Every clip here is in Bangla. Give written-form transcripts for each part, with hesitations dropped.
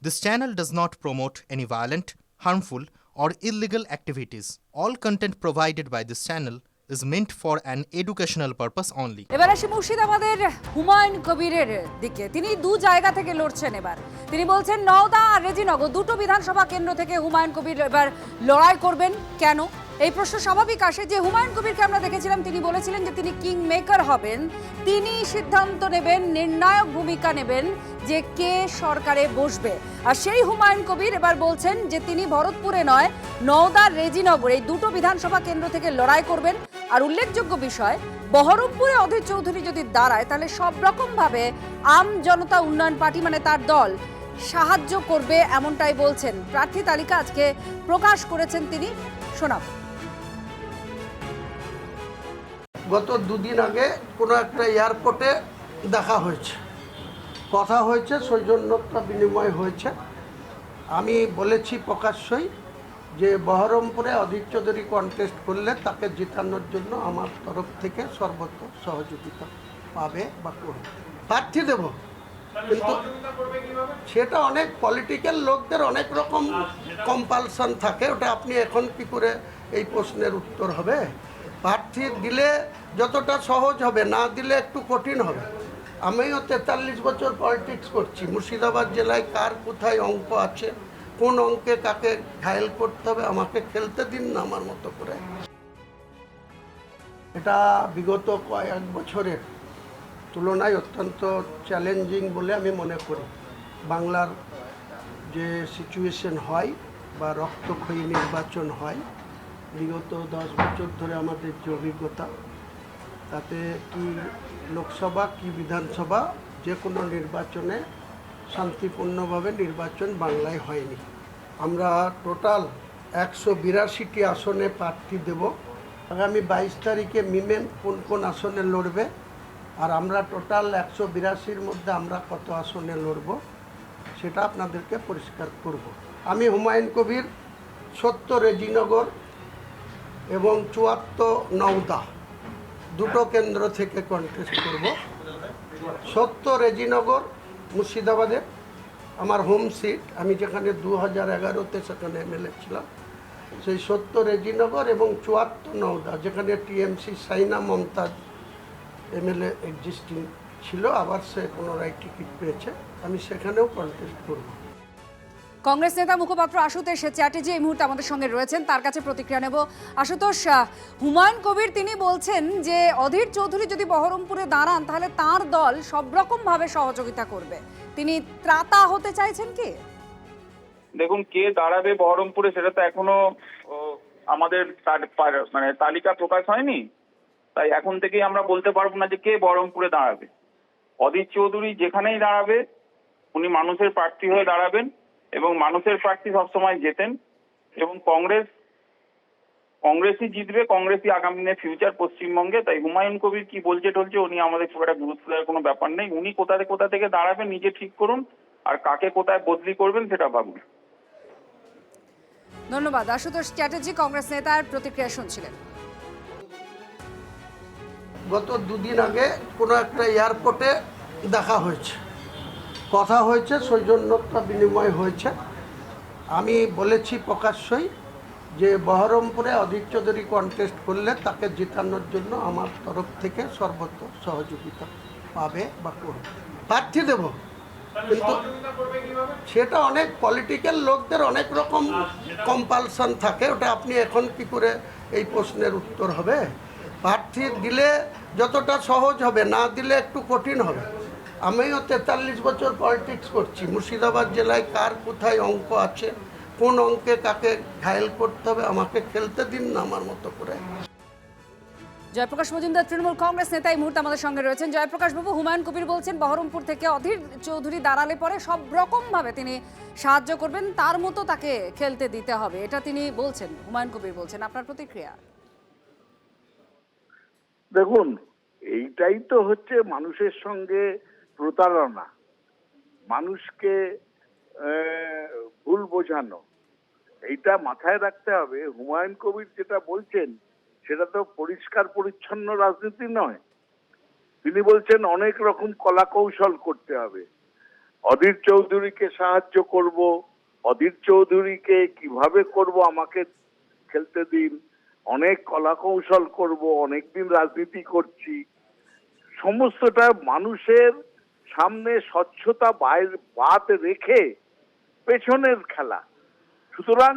This channel does not promote any violent, harmful, or illegal activities. All content provided by this channel is meant for an educational purpose only. এবার আসি মুর্শিদাবাদের হুমায়ুন কবিরের দিকে। তিনি দু জায়গা থেকে লড়ছেন। এবার তিনি বলছেন নওদা আর রেজিনগর দুটো বিধানসভা কেন্দ্র থেকে হুমায়ুন কবির এবার লড়াই করবেন। কেন? এই প্রশ্ন স্বাভাবিক আসে যে হুমায়ুন কবিরকে আমরা দেখেছিলাম, তিনি বলেছিলেন যে তিনি কিং মেকার হবেন, তিনি সিদ্ধান্ত নেবেন, নির্ণায়ক ভূমিকা নেবেন যে কে সরকারে বসবে। আর সেই হুমায়ুন কবির এবার বলছেন যে তিনি ভরতপুরে নয়, নওদা রেজিনগর এই দুটো বিধানসভা কেন্দ্র থেকে লড়াই করবেন। আর উল্লেখযোগ্য বিষয়, বহরমপুরে অধীর চৌধুরী যদি দাঁড়ায় তাহলে সব রকম ভাবে আম জনতা উন্নয়ন পার্টি মানে তার দল সাহায্য করবে, এমনটাই বলছেন। প্রার্থী তালিকা আজকে প্রকাশ করেছেন তিনি। শোনাব। গত দুদিন আগে কোনো একটা এয়ারপোর্টে দেখা হয়েছে, কথা হয়েছে, সৌজন্যতা বিনিময় হয়েছে। আমি বলেছি প্রকাশ্যই যে বহরমপুরে অধীর চৌধুরী কন্টেস্ট করলে তাকে জেতানোর জন্য আমার তরফ থেকে সর্বোচ্চ সহযোগিতা পাবে বা করবে, প্রার্থী দেব। কিন্তু সেটা অনেক পলিটিক্যাল লোকদের অনেক রকম কম্পালশন থাকে, ওটা আপনি এখন কি করে এই প্রশ্নের উত্তর হবে? প্রার্থী দিলে যতটা সহজ হবে, না দিলে একটু কঠিন হবে। আমিও 43 বছর পলিটিক্স করছি। মুর্শিদাবাদ জেলায় কার কোথায় অঙ্ক আছে, কোন অঙ্কে কাকে ঘায়েল করতে হবে, আমাকে খেলতে দিন না আমার মতো করে। এটা বিগত কয়েক বছরের তুলনায় অত্যন্ত চ্যালেঞ্জিং বলে আমি মনে করি। বাংলার যে সিচুয়েশন হয় বা রক্তক্ষয়ী নির্বাচন হয় বিগত 10 বছর ধরে আমাদের যে অভিজ্ঞতা, তাতে কি লোকসভা কি বিধানসভা যে কোনো নির্বাচনে শান্তিপূর্ণভাবে নির্বাচন বাংলায় হয়নি। আমরা টোটাল 182টি আসনে প্রার্থী দেব। আগামী 22 তারিখে মিমেন কোন কোন আসনে লড়বে, আর আমরা টোটাল 182-র মধ্যে আমরা কত আসনে লড়ব সেটা আপনাদেরকে পরিষ্কার করব। আমি হুমায়ুন কবির 70 রেজিনগর এবং 74 নওদা দুটো কেন্দ্র থেকে কন্টেস্ট করব। 70 রেজিনগর মুর্শিদাবাদে আমার হোম সিট, আমি যেখানে 2011-তে সেখানে এমএলএ ছিলাম, সেই 70 রেজিনগর এবং 74 নওদা যেখানে TMC Saina Mamtaz MLA existing ছিল, আবার সে পুনরায় টিকিট পেয়েছে, আমি সেখানেও কন্টেস্ট করব। কংগ্রেস নেতা মুখপাত্র আশুতোষ চ্যাটার্জি এই মুহূর্তে আমাদের সঙ্গে রয়েছেন, তার কাছে প্রতিক্রিয়া নেব। আশুতোষ, হুমায়ুন কবির তিনি বলছেন যে অধীর চৌধুরী যদি বহরমপুরে দাঁড়ান তাহলে তার দল সব রকম ভাবে সহযোগিতা করবে, তিনি ত্রাতা হতে চাইছেন কি? দেখুন, কে দাঁড়াবে বহরমপুরে সেটা তো এখনো আমাদের মানে তালিকা প্রকাশ হয়নি, তাই এখন থেকেই আমরা বলতে পারবো না যে কে বহরমপুরে দাঁড়াবে। অধীর চৌধুরী যেখানেই দাঁড়াবে উনি মানুষের প্রার্থী হয়ে দাঁড়াবেন এবং মানুষের প্রার্থী সবসময় জেতেন, এবং কংগ্রেসই জিতবে, কংগ্রেসই আগামী দিনে ফিউচার পশ্চিমবঙ্গে। তাই হুমায়ুন কবির কি বলছে টলছে উনি আমাদের খুব একটা গুরুত্ব দেওয়ার কোনো ব্যাপার নেই। উনি কোথা থেকে দাঁড়াবেন নিজে ঠিক করুন, আর কাকে কোথায় বদলি করবেন সেটা ভাবুন। ধন্যবাদ। আশুতোষ চ্যাটার্জি কংগ্রেস নেতার প্রতিক্রিয়া শুনছিলেন। গত দুদিন আগে কোনো একটা এয়ারপোর্টে দেখা হয়েছে, কথা হয়েছে, সৌজন্যতা বিনিময় হয়েছে। আমি বলেছি প্রকাশ্যই যে বহরমপুরে অধীর চৌধুরী কন্টেস্ট করলে তাকে জেতানোর জন্য আমার তরফ থেকে সর্বোচ্চ সহযোগিতা পাবে বা করবে, প্রার্থী দেব। কিন্তু সেটা অনেক পলিটিক্যাল লোকদের অনেক রকম কম্পালশন থাকে, ওটা আপনি এখন কি করে এই প্রশ্নের উত্তর হবে? প্রার্থী দিলে যতটা সহজ হবে, না দিলে একটু কঠিন হবে। আমিও 43 বছর পলিটিক্স করছি। মুর্শিদাবাদ জেলায় কার কোথায় অঙ্ক আছে, কোন অঙ্কে কাকে ঘায়েল করতে হবে, আমাকে খেলতে দিন না আমার মতো করে। জয়প্রকাশ মজুমদার তৃণমূল কংগ্রেস নেতা এই মুহূর্তে আমাদের সঙ্গে রয়েছেন। জয়প্রকাশ বাবু, হুমায়ুন কবির বলছেন বহরমপুর থেকে অধীর চৌধুরী দাঁড়ালে পরে সব রকম ভাবে তিনি সাহায্য করবেন, তার মতো তাকে খেলতে দিতে হবে, এটা তিনি বলছেন, হুমায়ুন কবির বলছেন। আপনার প্রতিক্রিয়া? দেখুন, এইটাই তো হচ্ছে মানুষের সঙ্গে প্রতারণা, মানুষকে ভুল বোঝানো। এইটা মাথায় রাখতে হবে। হুমায়ুন কবির যেটা বলছেন সেটা তো পরিষ্কার পরিচ্ছন্ন রাজনীতি নয়। তিনি বলছেন অনেক রকম কলা কৌশল করতে হবে। অধীর চৌধুরীকে সাহায্য করব, অধীর চৌধুরীকে কিভাবে করব আমাকে খেলতে দিন, অনেক কলা কৌশল করব, অনেকদিন রাজনীতি করছি, সমস্তটা মানুষের সামনে স্বচ্ছতা বাদ রেখে পেছনের খেলা। সুতরাং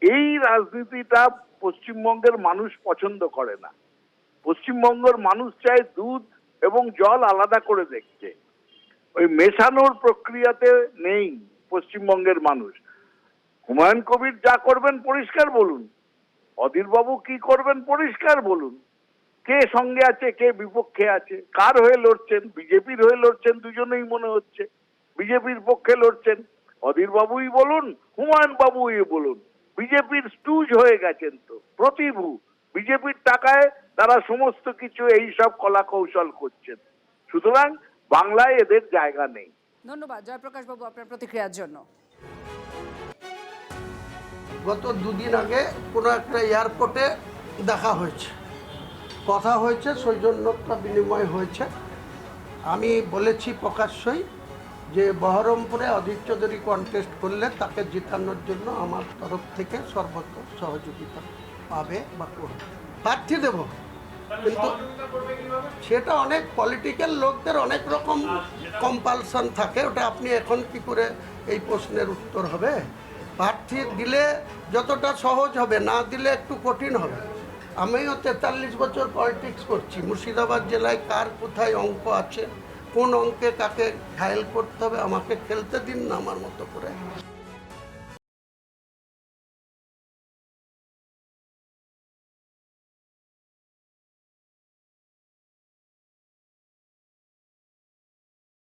এই রাজনীতিটা পশ্চিমবঙ্গের মানুষ পছন্দ করে না। পশ্চিমবঙ্গের মানুষ চায় দুধ এবং জল আলাদা করে দেখতে, ওই মেশানোর প্রক্রিয়াতে নেই পশ্চিমবঙ্গের মানুষ। হুমায়ুন কবির যা করবেন পরিষ্কার বলুন, অধীরবাবু কি করবেন পরিষ্কার বলুন, কে সঙ্গে আছে কে বিপক্ষে আছে, কার হয়ে লড়ছেন, বিজেপির হয়ে লড়ছেন দুজনেই মনে হচ্ছে, বিজেপির পক্ষে লড়ছেন, অধীরবাবুই বলুন হুমায়ুন বাবুই বলুন, বিজেপির স্টুজ হয়ে গেছেন তো, প্রতিভু, বিজেপির টাকায় তারা সমস্ত কিছু এই সব কলা কৌশল করছেন। সুতরাং বাংলায় এদের জায়গা নেই। ধন্যবাদ জয়প্রকাশ বাবু আপনার প্রতিক্রিয়ার জন্য। গত দুদিন আগে কোনো একটা এয়ারপোর্টে দেখা হয়েছে, কথা হয়েছে, সৌজন্যতা বিনিময় হয়েছে। আমি বলেছি প্রকাশ্যই যে বহরমপুরে অধীর চৌধুরী কন্টেস্ট করলে তাকে জেতানোর জন্য আমার তরফ থেকে সর্বোচ্চ সহযোগিতা পাবে বা করবে, প্রার্থী দেব। কিন্তু সেটা অনেক পলিটিক্যাল লোকদের অনেক রকম কম্পালশন থাকে, ওটা আপনি এখন কি করে এই প্রশ্নের উত্তর হবে? প্রার্থী দিলে যতটা সহজ হবে, না দিলে একটু কঠিন হবে। আমিও 43 বছর পলিটিক্স করছি, মুর্শিদাবাদ জেলায় কার কোথায় অঙ্ক আছে, কোন অঙ্কে কাকে ঘায়েল করতে হবে, আমাকে খেলতে দিন না আমার মতো করে।